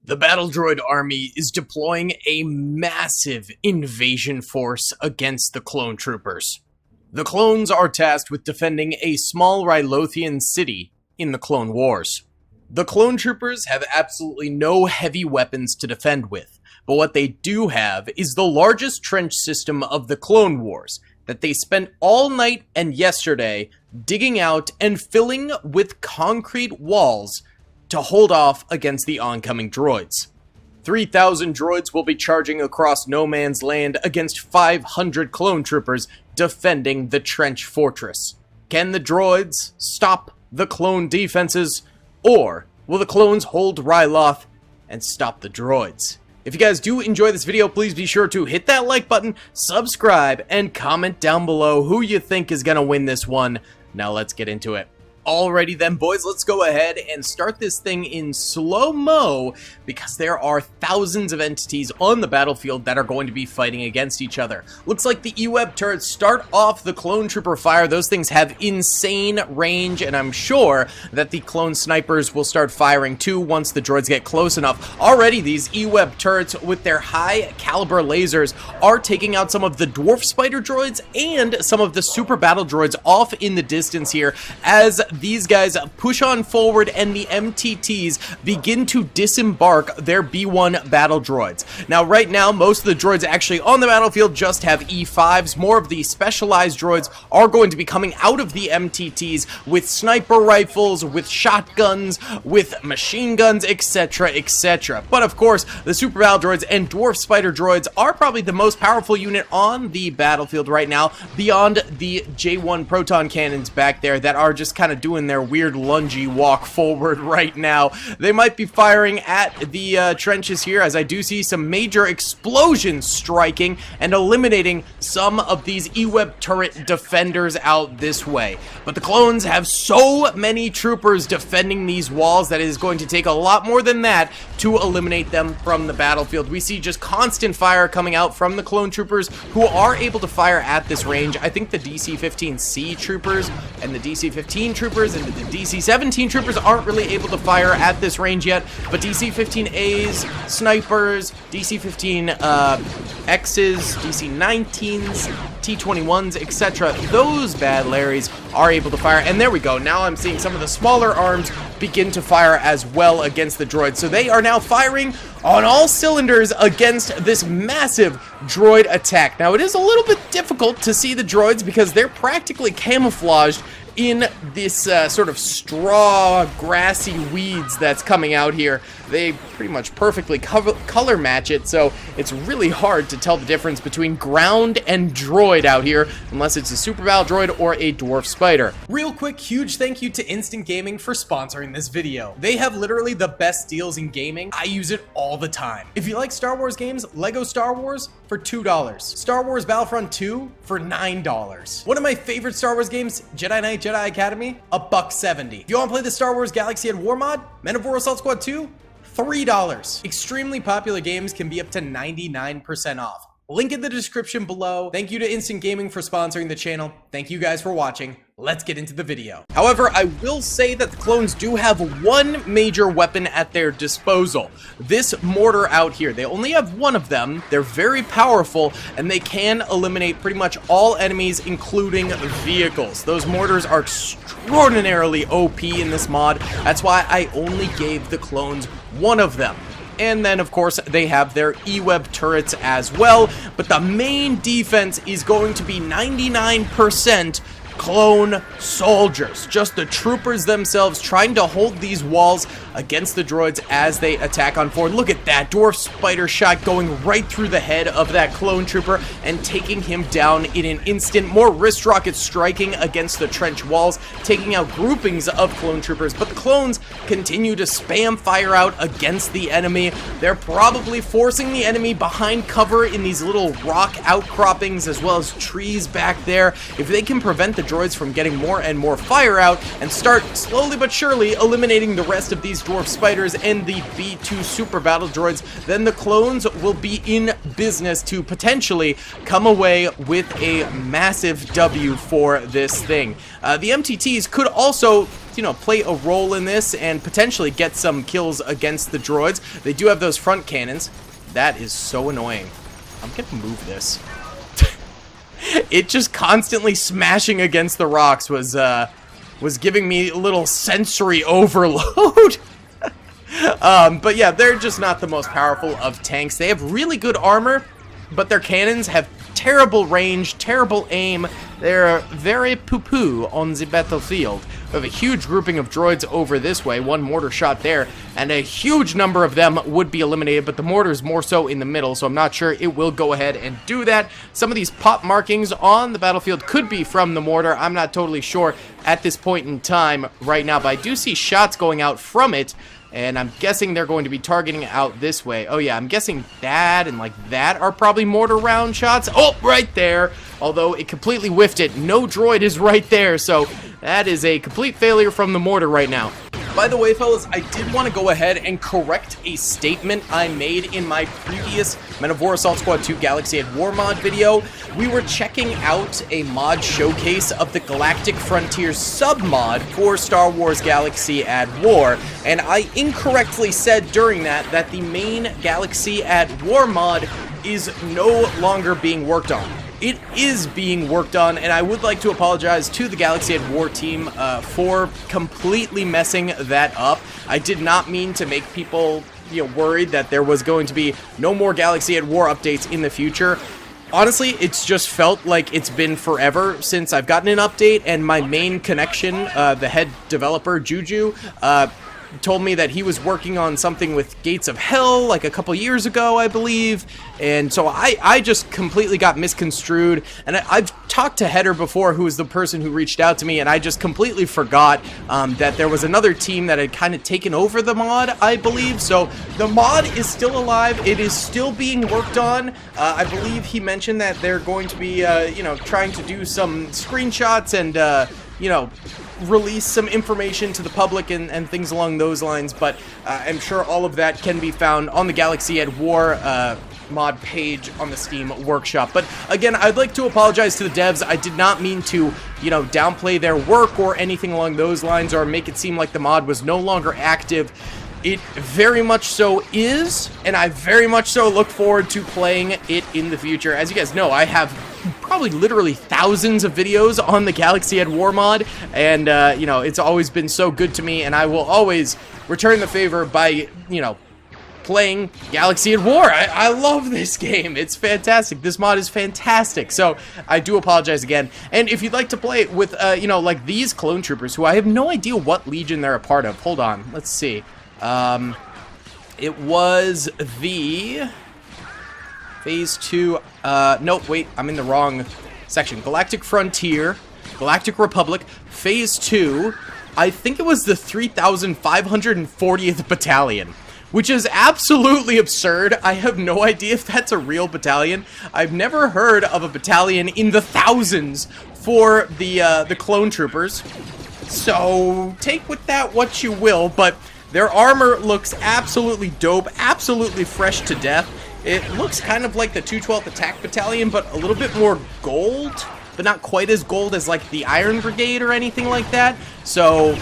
The Battle Droid Army is deploying a massive invasion force against the clone troopers. The clones are tasked with defending a small Rylothian city in the Clone Wars. The clone troopers have absolutely no heavy weapons to defend with, but what they do have is the largest trench system of the Clone Wars that they spent all night and yesterday digging out and filling with concrete walls to hold off against the oncoming droids. 3,000 droids will be charging across no man's land against 500 clone troopers defending the trench fortress. Can the droids stop the clone defenses, or will the clones hold Ryloth and stop the droids? If you guys do enjoy this video, please be sure to hit that like button, subscribe, and comment down below who you think is gonna win this one. Now let's get into it. Alrighty then, boys, let's go ahead and start this thing in slow-mo because there are thousands of entities on the battlefield that are going to be fighting against each other. Looks like the E-Web turrets start off the clone trooper fire. Those things have insane range, and I'm sure that the clone snipers will start firing too once the droids get close enough. Already, these E-Web turrets with their high-caliber lasers are taking out some of the dwarf spider droids and some of the super battle droids off in the distance here as these guys push on forward and the MTTs begin to disembark their B1 battle droids. Now, right now, most of the droids actually on the battlefield just have E5s. More of the specialized droids are going to be coming out of the MTTs with sniper rifles, with shotguns, with machine guns, etc., etc. But of course, the super battle droids and dwarf spider droids are probably the most powerful unit on the battlefield right now, beyond the J1 proton cannons back there that are just kind of doing their weird lungy walk forward right now. They might be firing at the trenches here, as I do see some major explosions striking and eliminating some of these E-Web turret defenders out this way. But the clones have so many troopers defending these walls that it is going to take a lot more than that to eliminate them from the battlefield. We see just constant fire coming out from the clone troopers who are able to fire at this range. I think the DC-15C troopers and the DC-15 troopers and the DC-17 troopers aren't really able to fire at this range yet, but DC-15As, snipers, DC-15Xs, DC-19s, T-21s, etc., those bad Larrys are able to fire. And there we go. Now I'm seeing some of the smaller arms begin to fire as well against the droids. So they are now firing on all cylinders against this massive droid attack. Now, it is a little bit difficult to see the droids because they're practically camouflaged in this sort of straw, grassy weeds that's coming out here. They pretty much perfectly color match it, so it's really hard to tell the difference between ground and droid out here, unless it's a super battle droid or a dwarf spider. Real quick, huge thank you to Instant Gaming for sponsoring this video. They have literally the best deals in gaming. I use it all the time. If you like Star Wars games, Lego Star Wars for $2. Star Wars Battlefront 2 for $9. One of my favorite Star Wars games, Jedi Knight Jedi Academy, $1.70. If you want to play the Star Wars Galaxy at War mod, Men of War Assault Squad 2, $3. Extremely popular games can be up to 99% off. Link in the description below. Thank you to Instant Gaming for sponsoring the channel. Thank you guys for watching. Let's get into the video. However, I will say that the clones do have one major weapon at their disposal. This mortar out here. They only have one of them. They're very powerful, and they can eliminate pretty much all enemies, including vehicles. Those mortars are extraordinarily OP in this mod. That's why I only gave the clones one of them. And then, of course, they have their E-Web turrets as well. But the main defense is going to be 99% clone soldiers, just the troopers themselves trying to hold these walls against the droids as they attack on forward. Look at that dwarf spider shot going right through the head of that clone trooper and taking him down in an instant. More wrist rockets striking against the trench walls, taking out groupings of clone troopers, but the clones continue to spam fire out against the enemy. They're probably forcing the enemy behind cover in these little rock outcroppings as well as trees back there. If they can prevent the droids from getting more and more fire out and start slowly but surely eliminating the rest of these dwarf spiders and the B2 super battle droids, then the clones will be in business to potentially come away with a massive W for this thing. The MTTs could also you know, play a role in this and potentially get some kills against the droids. They do have those front cannons. That is so annoying. I'm gonna move this. It just constantly smashing against the rocks was giving me a little sensory overload. But yeah, they're just not the most powerful of tanks. They have really good armor, but their cannons have terrible range, terrible aim. They're very poo-poo on the battlefield. We have a huge grouping of droids over this way, one mortar shot there, and a huge number of them would be eliminated, but the mortar is more so in the middle, so I'm not sure it will go ahead and do that. Some of these pop markings on the battlefield could be from the mortar. I'm not totally sure at this point in time right now, but I do see shots going out from it, and I'm guessing they're going to be targeting out this way. Oh yeah, I'm guessing that and like that are probably mortar round shots. Oh, right there. Although it completely whiffed it. No droid is right there, so that is a complete failure from the mortar right now. By the way, fellas, I did want to go ahead and correct a statement I made in my previous Men of War Assault Squad 2 Galaxy at War mod video. We were checking out a mod showcase of the Galactic Frontiers sub-mod for Star Wars Galaxy at War, and I incorrectly said during that the main Galaxy at War mod is no longer being worked on. It is being worked on, and I would like to apologize to the Galaxy at War team for completely messing that up. I did not mean to make people, you know, worried that there was going to be no more Galaxy at War updates in the future. Honestly, it's just felt like it's been forever since I've gotten an update, and my main connection, the head developer, Juju, told me that he was working on something with Gates of Hell like a couple years ago, I believe, and so I just completely got misconstrued, and I've talked to Header before, who was the person who reached out to me, and I just completely forgot that there was another team that had kind of taken over the mod, I believe. So the mod is still alive, it is still being worked on. I believe he mentioned that they're going to be, you know, trying to do some screenshots and, you know, release some information to the public and things along those lines, but I'm sure all of that can be found on the Galaxy at War mod page on the Steam Workshop. But again, I'd like to apologize to the devs. I did not mean to, you know, downplay their work or anything along those lines or make it seem like the mod was no longer active. It very much so is, and I very much so look forward to playing it in the future. As you guys know, I have probably literally thousands of videos on the Galaxy at War mod, and, you know, it's always been so good to me, and I will always return the favor by, you know, playing Galaxy at War. I love this game. It's fantastic. This mod is fantastic. So I do apologize again. And if you'd like to play it with, you know, like these clone troopers, who I have no idea what legion they're a part of. Hold on. Let's see. It was the Phase 2, no, wait, I'm in the wrong section. Galactic Frontier, Galactic Republic, Phase 2, I think it was the 3,540th Battalion, which is absolutely absurd. I have no idea if that's a real battalion. I've never heard of a battalion in the thousands for the clone troopers, so take with that what you will, but their armor looks absolutely dope, absolutely fresh to death. It looks kind of like the 212th Attack Battalion, but a little bit more gold, but not quite as gold as like the Iron Brigade or anything like that. So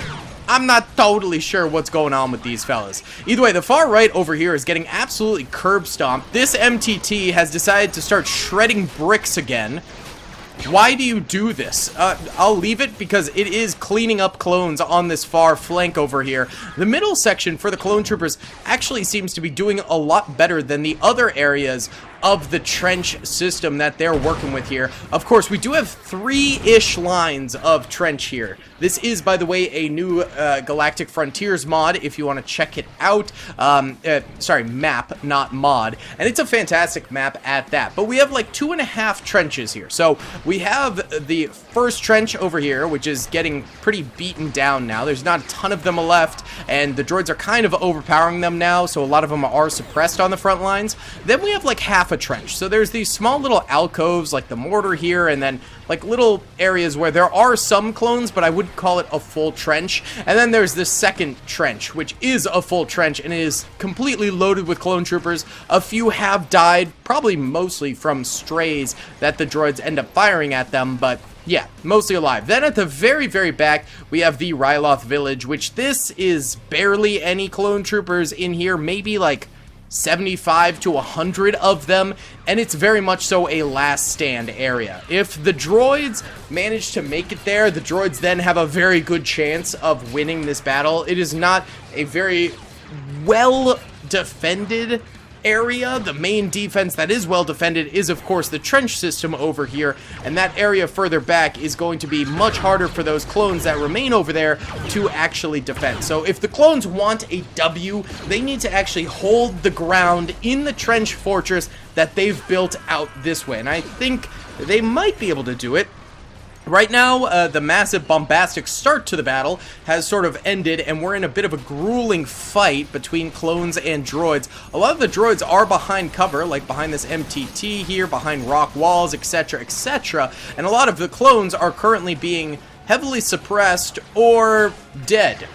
I'm not totally sure what's going on with these fellas. Either way, the far right over here is getting absolutely curb stomped. This MTT has decided to start shredding bricks again. Why do you do this? I'll leave it because it is cleaning up clones on this far flank over here. The middle section for the clone troopers actually seems to be doing a lot better than the other areas of the trench system that they're working with here. Of course, we do have 3-ish lines of trench here. This is, by the way, a new Galactic Frontiers mod, if you want to check it out. Sorry, map, not mod. And it's a fantastic map at that. But we have like 2.5 trenches here. So we have the first trench over here, which is getting pretty beaten down now. There's not a ton of them left, and the droids are kind of overpowering them now, so a lot of them are suppressed on the front lines. Then we have like half a trench. So there's these small little alcoves like the mortar here, and then like little areas where there are some clones, but I wouldn't call it a full trench. And then there's this second trench, which is a full trench and it is completely loaded with clone troopers. A few have died, probably mostly from strays that the droids end up firing at them, but Yeah, mostly alive. Then at the very, very back, we have the Ryloth village, which this is barely any clone troopers in here, maybe like 75 to 100 of them, and it's very much so a last stand area. If the droids manage to make it there, the droids then have a very good chance of winning this battle. It is not a very well defended area. The main defense that is well defended is of course the trench system over here, and that area further back is going to be much harder for those clones that remain over there to actually defend. So if the clones want a W, they need to actually hold the ground in the trench fortress that they've built out this way, and I think they might be able to do it. Right now, the massive bombastic start to the battle has sort of ended, and we're in a bit of a grueling fight between clones and droids. A lot of the droids are behind cover, like behind this MTT here, behind rock walls, etc., etc., and a lot of the clones are currently being heavily suppressed or dead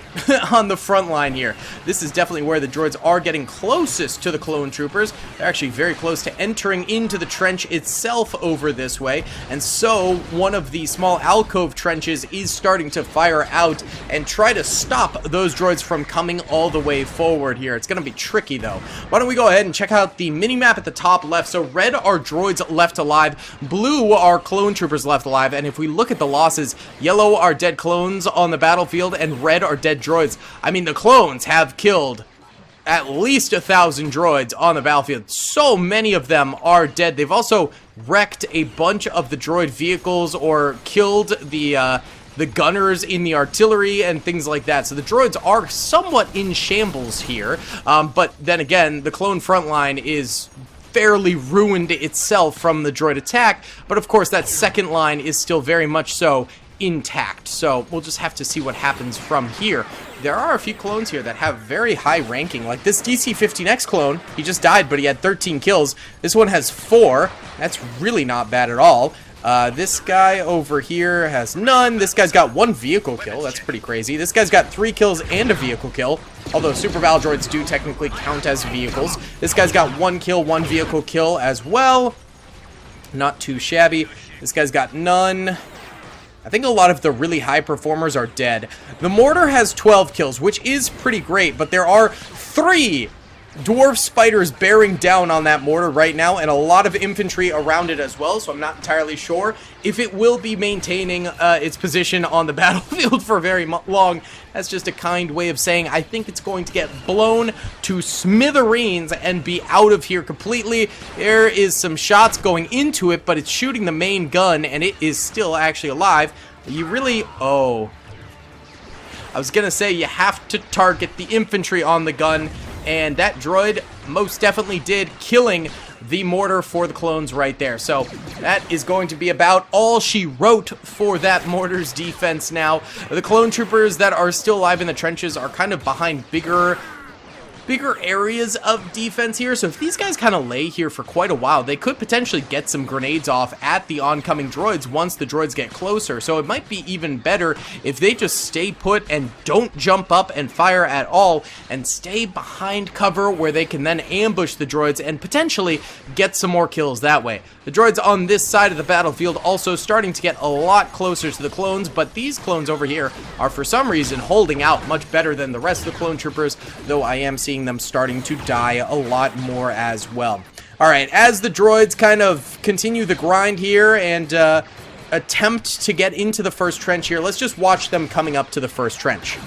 on the front line here. This is definitely where the droids are getting closest to the clone troopers. They're actually very close to entering into the trench itself over this way, and so one of the small alcove trenches is starting to fire out and try to stop those droids from coming all the way forward here. It's going to be tricky though. Why don't we go ahead and check out the mini-map at the top left. So red are droids left alive, blue are clone troopers left alive, and if we look at the losses, yellow are dead clones on the battlefield and red are dead droids. I mean, the clones have killed at least 1,000 droids on the battlefield. So many of them are dead. They've also wrecked a bunch of the droid vehicles or killed the gunners in the artillery and things like that. So the droids are somewhat in shambles here. But then again, the clone front line is fairly ruined itself from the droid attack. But of course, that second line is still very much so intact, so we'll just have to see what happens from here. There are a few clones here that have very high ranking, like this DC-15X clone. He just died, but he had 13 kills. This one has 4. That's really not bad at all. This guy over here has none. This guy's got 1 vehicle kill. That's pretty crazy. This guy's got 3 kills and a vehicle kill, although super battle droids do technically count as vehicles. This guy's got 1 kill, 1 vehicle kill as well. Not too shabby. This guy's got none. I think a lot of the really high performers are dead. The mortar has 12 kills, which is pretty great, but there are 3 dwarf spiders bearing down on that mortar right now, and a lot of infantry around it as well, so I'm not entirely sure if it will be maintaining its position on the battlefield for very long. That's just a kind way of saying I think it's going to get blown to smithereens and be out of here completely. There is some shots going into it, but it's shooting the main gun, and it is still actually alive. You really... oh. I was gonna say you have to target the infantry on the gun, and that droid most definitely did, killing the mortar for the clones right there. So that is going to be about all she wrote for that mortar's defense now. The clone troopers that are still alive in the trenches are kind of behind bigger areas of defense here, so if these guys kind of lay here for quite a while, they could potentially get some grenades off at the oncoming droids once the droids get closer. So it might be even better if they just stay put and don't jump up and fire at all, and stay behind cover where they can then ambush the droids and potentially get some more kills that way. The droids on this side of the battlefield also starting to get a lot closer to the clones, but these clones over here are for some reason holding out much better than the rest of the clone troopers, though I am seeing them starting to die a lot more as well. Alright, as the droids kind of continue the grind here and attempt to get into the first trench here, let's just watch them coming up to the first trench.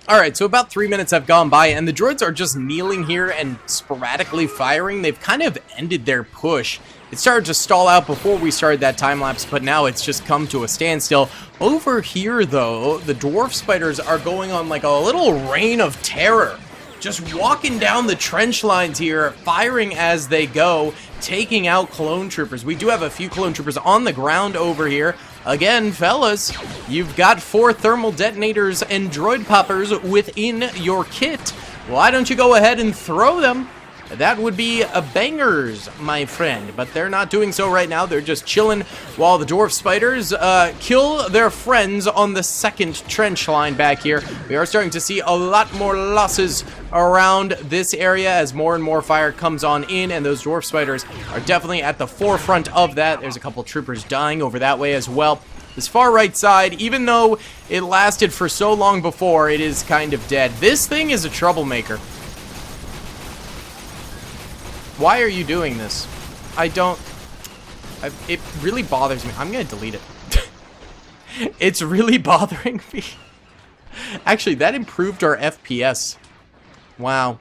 Alright, so about 3 minutes have gone by, and the droids are just kneeling here and sporadically firing. They've kind of ended their push. It started to stall out before we started that time lapse, but now it's just come to a standstill. Over here, though, the dwarf spiders are going on like a little reign of terror. Just walking down the trench lines here, firing as they go, taking out clone troopers. We do have a few clone troopers on the ground over here. Again, fellas, you've got 4 thermal detonators and droid poppers within your kit. Why don't you go ahead and throw them? that would be a bangers, my friend. But they're not doing so right now. They're just chilling while the dwarf spiders kill their friends on the second trench line back here. We are starting to see a lot more losses around this area as more and more fire comes on in, and those dwarf spiders are definitely at the forefront of that. There's a couple troopers dying over that way as well. This far right side, even though it lasted for so long before, it is kind of dead. This thing is a troublemaker. Why are you doing this? It really bothers me. I'm gonna delete it. It's really bothering me. Actually, that improved our FPS. Wow.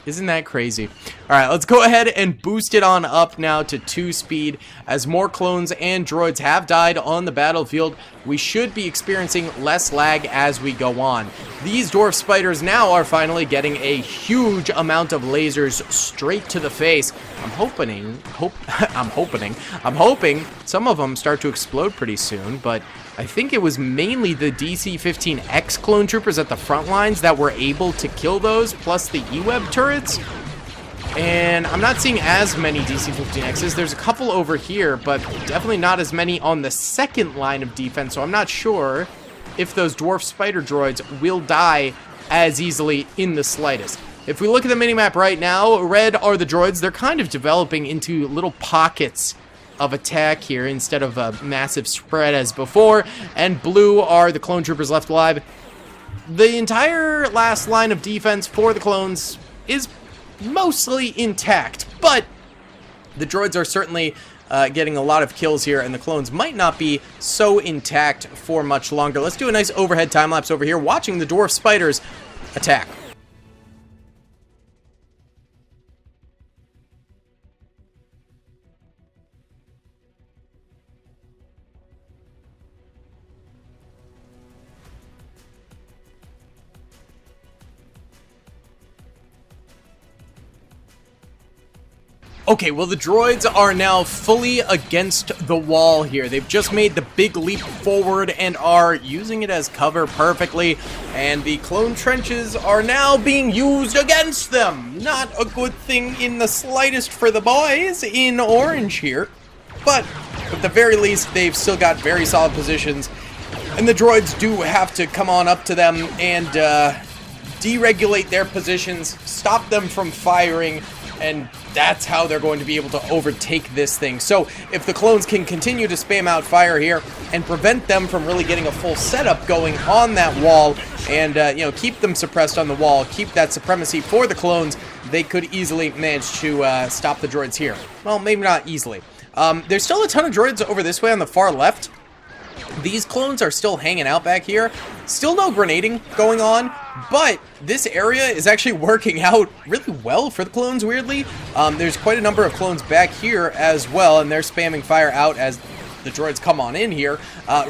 Isn't that crazy? Alright, let's go ahead and boost it on up now to 2 speed. As more clones and droids have died on the battlefield, we should be experiencing less lag as we go on. These dwarf spiders now are finally getting a huge amount of lasers straight to the face. I'm hoping some of them start to explode pretty soon, but I think it was mainly the DC-15X clone troopers at the front lines that were able to kill those, plus the E-Web turrets. And I'm not seeing as many DC-15Xs. There's a couple over here, but definitely not as many on the second line of defense, so I'm not sure if those dwarf spider droids will die as easily in the slightest. If we look at the minimap right now, red are the droids. They're kind of developing into little pockets of attack here instead of a massive spread as before, and blue are the clone troopers left alive. The entire last line of defense for the clones is mostly intact, but the droids are certainly getting a lot of kills here, and the clones might not be so intact for much longer. Let's do a nice overhead time lapse over here watching the dwarf spiders attack. Okay, well, the droids are now fully against the wall here. They've just made the big leap forward and are using it as cover perfectly. And the clone trenches are now being used against them. Not a good thing in the slightest for the boys in orange here. But at the very least, they've still got very solid positions. And the droids do have to come on up to them and deregulate their positions, stop them from firing, and that's how they're going to be able to overtake this thing. So if the clones can continue to spam out fire here and prevent them from really getting a full setup going on that wall, and you know, keep them suppressed on the wall, keep that supremacy for the clones, they could easily manage to stop the droids here. Well, maybe not easily. There's still a ton of droids over this way on the far left. These clones are still hanging out back here. Still no grenading going on, but this area is actually working out really well for the clones, weirdly. There's quite a number of clones back here as well, and they're spamming fire out as the droids come on in here.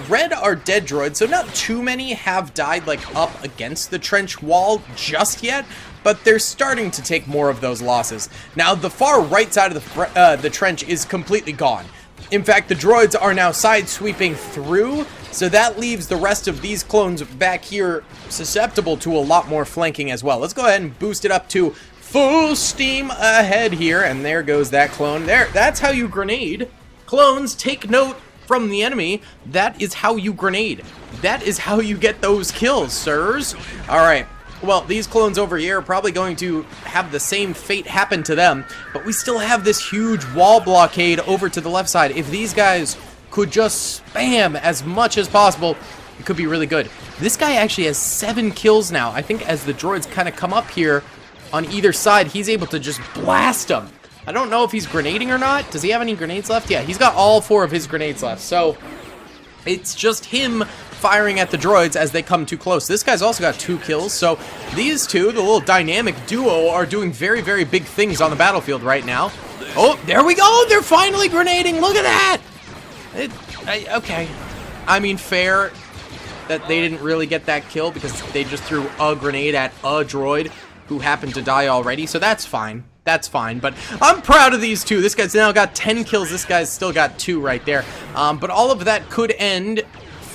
Red are dead droids, so not too many have died like up against the trench wall just yet, but they're starting to take more of those losses. Now, the far right side of the trench is completely gone. In fact, the droids are now side-sweeping through, so that leaves the rest of these clones back here susceptible to a lot more flanking as well. Let's go ahead and boost it up to full steam ahead here, and there goes that clone. There, that's how you grenade. Clones, take note from the enemy. That is how you grenade. That is how you get those kills, sirs. All right. Well, these clones over here are probably going to have the same fate happen to them, but we still have this huge wall blockade over to the left side. If these guys could just spam as much as possible, it could be really good. This guy actually has 7 kills now. I think as the droids kind of come up here on either side, he's able to just blast them. I don't know if he's grenading or not. Does he have any grenades left? Yeah, he's got all 4 of his grenades left, so it's just him firing at the droids as they come too close. This guy's also got 2 kills, so these two, the little dynamic duo, are doing very, very big things on the battlefield right now. Oh, there we go! They're finally grenading! Look at that! Okay. I mean, fair that they didn't really get that kill because they just threw a grenade at a droid who happened to die already, so that's fine. That's fine, but I'm proud of these two. This guy's now got 10 kills. This guy's still got 2 right there. But all of that could end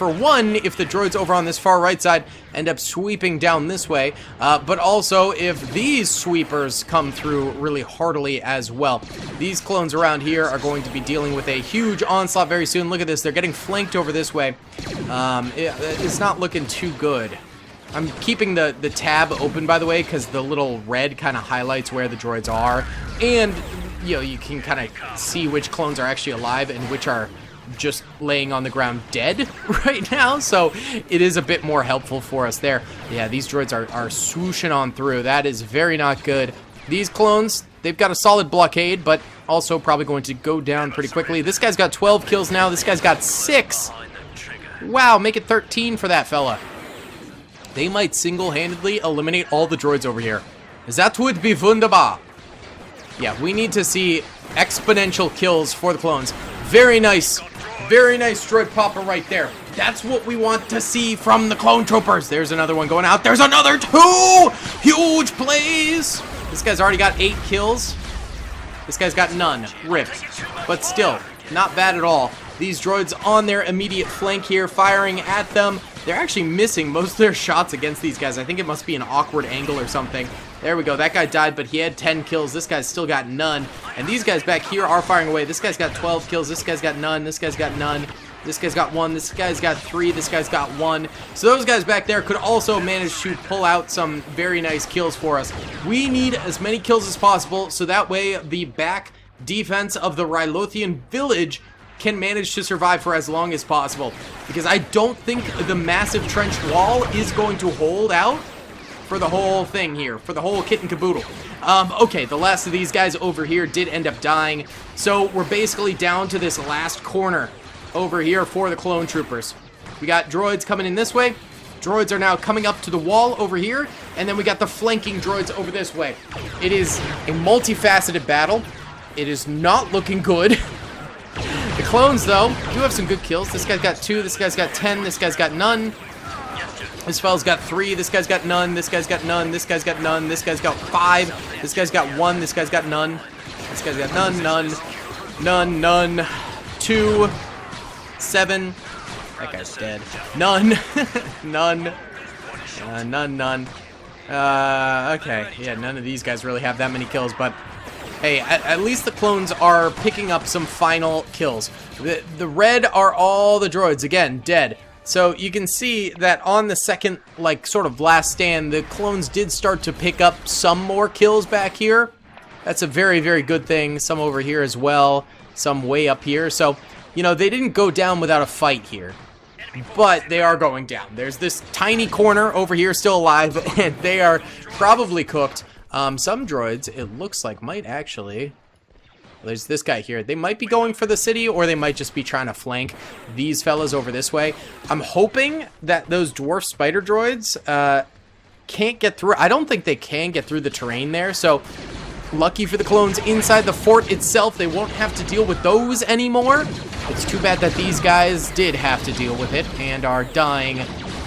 for one, if the droids over on this far right side end up sweeping down this way, but also if these sweepers come through really heartily as well. These clones around here are going to be dealing with a huge onslaught very soon. Look at this, they're getting flanked over this way. It's not looking too good. I'm keeping the tab open, by the way, because the little red kind of highlights where the droids are, and you know, you can kind of see which clones are actually alive and which are just laying on the ground dead right now, so it is a bit more helpful for us there. Yeah, these droids are swooshing on through. That is very not good. These clones, they've got a solid blockade, but also probably going to go down pretty quickly. This guy's got 12 kills now. This guy's got 6. Wow, make it 13 for that fella. They might single-handedly eliminate all the droids over here. That would be wunderbar. Yeah, we need to see exponential kills for the clones. Very nice droid popper right there. That's what we want to see from the clone troopers. There's another one going out. There's another 2 huge plays. This guy's already got 8 kills. This guy's got none. Rip. But still, not bad at all. These droids on their immediate flank here, firing at them. They're actually missing most of their shots against these guys. I think it must be an awkward angle or something. There we go. That guy died, but he had 10 kills. This guy's still got none. And these guys back here are firing away. This guy's got 12 kills. This guy's got none. This guy's got none. This guy's got 1. This guy's got 3. This guy's got 1. So those guys back there could also manage to pull out some very nice kills for us. We need as many kills as possible, so that way the back defense of the Rylothian village can manage to survive for as long as possible, because I don't think the massive trenched wall is going to hold out for the whole thing here, for the whole kit and caboodle. Okay, the last of these guys over here did end up dying, so we're basically down to this last corner over here for the clone troopers. We got droids coming in this way. Droids are now coming up to the wall over here, and then we got the flanking droids over this way. It is a multifaceted battle. It is not looking good. The clones, though, do have some good kills. This guy's got 2, this guy's got 10, this guy's got none. This fella's got 3, this guy's got none, this guy's got none, this guy's got none, this guy's got 5, this guy's got 1, this guy's got none, this guy's got none, 2, 7, that guy's dead, none, none, okay, yeah, none of these guys really have that many kills, but hey, at least the clones are picking up some final kills. The red are all the droids, again, dead. So you can see that on the second, like, sort of last stand, the clones did start to pick up some more kills back here. That's a very, very good thing. Some over here as well, some way up here. So, you know, they didn't go down without a fight here. But they are going down. There's this tiny corner over here still alive, and they are probably cooked. Some droids, it looks like, might actually... There's this guy here. They might be going for the city, or they might just be trying to flank these fellas over this way. I'm hoping that those dwarf spider droids can't get through. I don't think they can get through the terrain there, so lucky for the clones inside the fort itself, they won't have to deal with those anymore. It's too bad that these guys did have to deal with it and are dying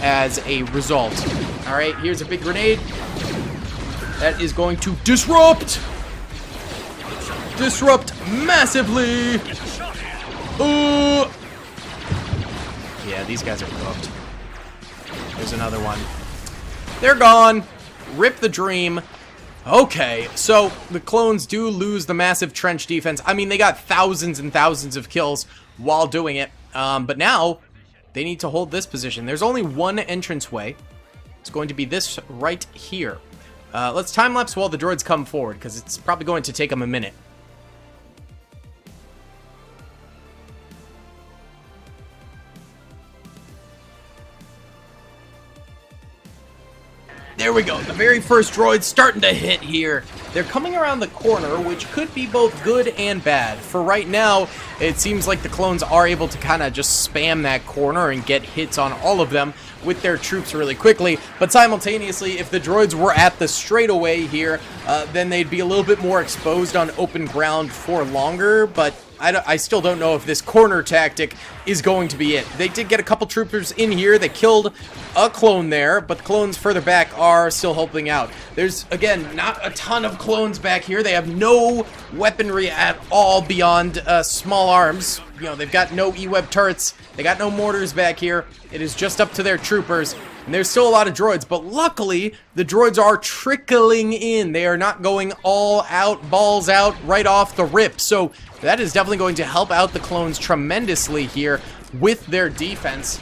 as a result. All right, here's a big grenade. That is going to disrupt massively. Yeah, these guys are cooked. There's another one. They're gone. Rip the dream. Okay, so the clones do lose the massive trench defense. I mean, they got thousands and thousands of kills while doing it, but now they need to hold this position. There's only one entranceway. It's going to be this right here. Let's time-lapse while the droids come forward, because it's probably going to take them a minute. There we go. The very first droid's starting to hit here. They're coming around the corner, which could be both good and bad. For right now, it seems like the clones are able to kind of just spam that corner and get hits on all of them with their troops really quickly. But simultaneously, if the droids were at the straightaway here, then they'd be a little bit more exposed on open ground for longer. But I still don't know if this corner tactic is going to be it. They did get a couple troopers in here. They killed a clone there, but the clones further back are still helping out. There's, again, not a ton of clones back here. They have no weaponry at all beyond small arms. they've got no E-Web turrets. They got no mortars back here. It is just up to their troopers. And there's still a lot of droids, but luckily, the droids are trickling in. They are not going all out, balls out, right off the rip. So that is definitely going to help out the clones tremendously here with their defense.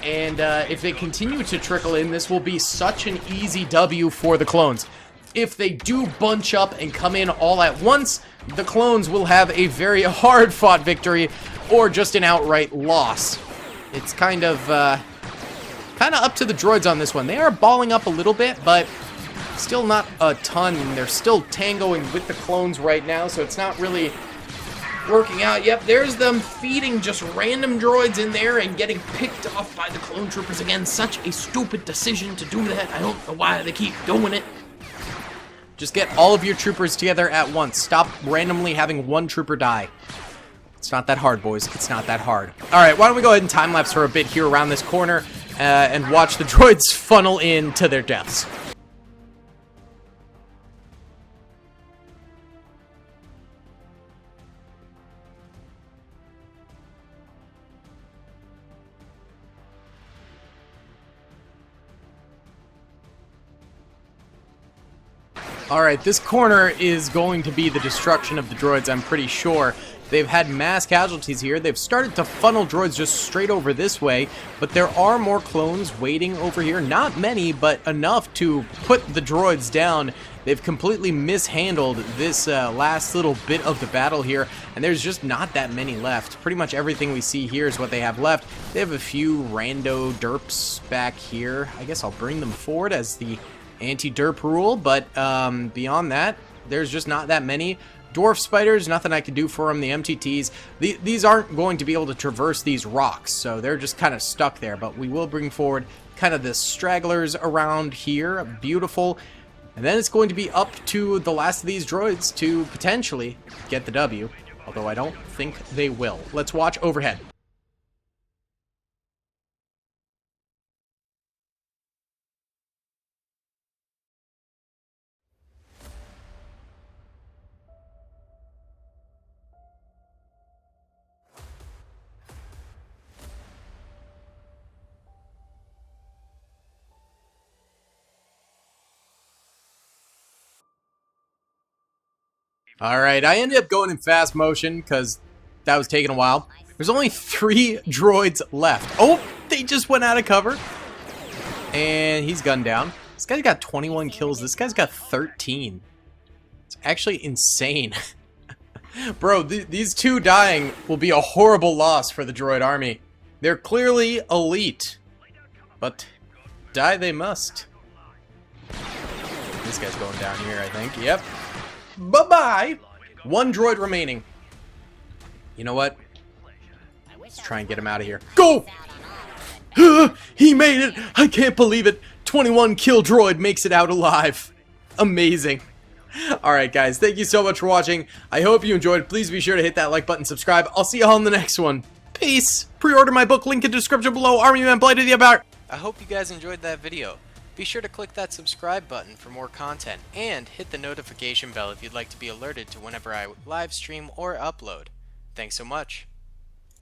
And if they continue to trickle in, this will be such an easy W for the clones. If they do bunch up and come in all at once, the clones will have a very hard-fought victory or just an outright loss. It's kind of up to the droids on this one. They are balling up a little bit, but still not a ton. They're still tangoing with the clones right now, so it's not really working out. Yep, there's them feeding just random droids in there and getting picked off by the clone troopers again. Such a stupid decision to do that. I don't know why they keep doing it. Just get all of your troopers together at once. Stop randomly having one trooper die. It's not that hard, boys. It's not that hard. Alright, why don't we go ahead and time-lapse for a bit here around this corner and watch the droids funnel in to their deaths. Alright, this corner is going to be the destruction of the droids, I'm pretty sure. They've had mass casualties here. They've started to funnel droids just straight over this way, but there are more clones waiting over here. Not many, but enough to put the droids down. They've completely mishandled this last little bit of the battle here, and there's just not that many left. Pretty much everything we see here is what they have left. They have a few rando derps back here. I guess I'll bring them forward as the anti-derp rule, but beyond that, there's just not that many. Dwarf spiders, nothing I can do for them. The MTTs, these aren't going to be able to traverse these rocks, so they're just kind of stuck there, but we will bring forward kind of the stragglers around here. Beautiful. And then it's going to be up to the last of these droids to potentially get the W, although I don't think they will. Let's watch overhead. Alright, I ended up going in fast motion because that was taking a while. There's only 3 droids left. Oh, they just went out of cover. And he's gunned down. This guy's got 21 kills. This guy's got 13. It's actually insane. Bro, these 2 dying will be a horrible loss for the droid army. They're clearly elite. But die they must. This guy's going down here, I think. Yep. Bye-bye! 1 droid remaining. You know what? Let's try and get him out of here. Go! He made it! I can't believe it! 21 kill droid makes it out alive. Amazing. Alright guys, thank you so much for watching. I hope you enjoyed. Please be sure to hit that like button, subscribe. I'll see you all in the next one. Peace! Pre-order my book, link in the description below. Army Man Blight of the Empire. I hope you guys enjoyed that video. Be sure to click that subscribe button for more content, and hit the notification bell if you'd like to be alerted to whenever I live stream or upload. Thanks so much.